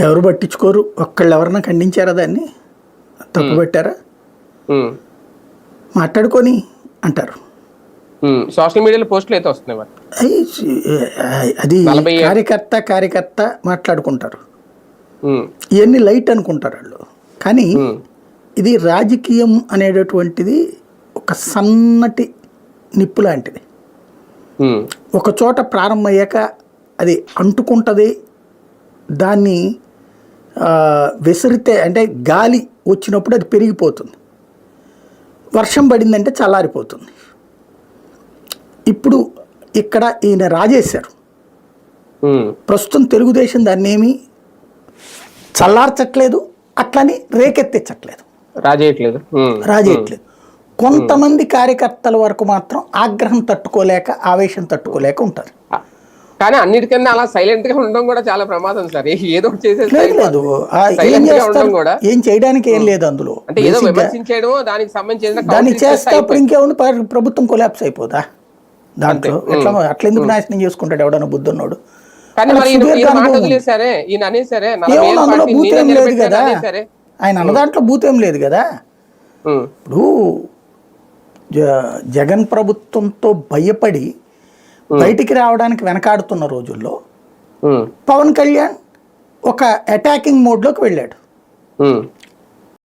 ఎవరు పట్టించుకోరు. ఒక్కళ్ళు ఎవరన్నా ఖండించారా దాన్ని? తప్పు పెట్టారా? మాట్లాడుకొని అంటారు. సోషల్ మీడియాలో పోస్టులు అయితే వస్తున్నాయి. అది కార్యకర్త మాట్లాడుకుంటారు. ఇవన్నీ లైట్ అనుకుంటారు వాళ్ళు. కానీ ఇది రాజకీయం అనేటటువంటిది ఒక సన్నటి నిప్పు లాంటిది. ఒక చోట ప్రారంభమయ్యాక అది అంటుకుంటుంది. దాన్ని విసిరితే అంటే గాలి వచ్చినప్పుడు అది పెరిగిపోతుంది. వర్షం పడిందంటే చల్లారిపోతుంది. ఇప్పుడు ఇక్కడ ఈయన రాజేశారు. ప్రస్తుతం తెలుగుదేశం దాన్ని ఏమి చల్లార్చట్లేదు, అట్లని రేకెత్తించట్లేదు, రాజేయట్లేదు. కొంతమంది కార్యకర్తల వరకు మాత్రం ఆగ్రహం తట్టుకోలేక, ఆవేశం తట్టుకోలేక ఉంటారు. కానీ అన్నిటికన్నా అలా సైలెంట్ గా ఉండడం కూడా చాలా ప్రమాదం సార్. ఏదో లేదు, ఏం చేయడానికి ఏం లేదు అందులో. దాన్ని చేస్తే అప్పుడు ఇంకేముంది, ప్రభుత్వం కొలాప్స్ అయిపోదా దాంట్లో? అట్లా ఎందుకు నాశనం చేసుకుంటాడు ఎవడన్నా బుద్ధున్నాడు? అందులో భూతేం లేదు కదా, ఆయన అన్న దాంట్లో భూతేం లేదు కదా. ఇప్పుడు జగన్ ప్రభుత్వంతో భయపడి బయటికి రావడానికి వెనకాడుతున్న రోజుల్లో పవన్ కళ్యాణ్ ఒక అటాకింగ్ మోడ్లోకి వెళ్ళాడు.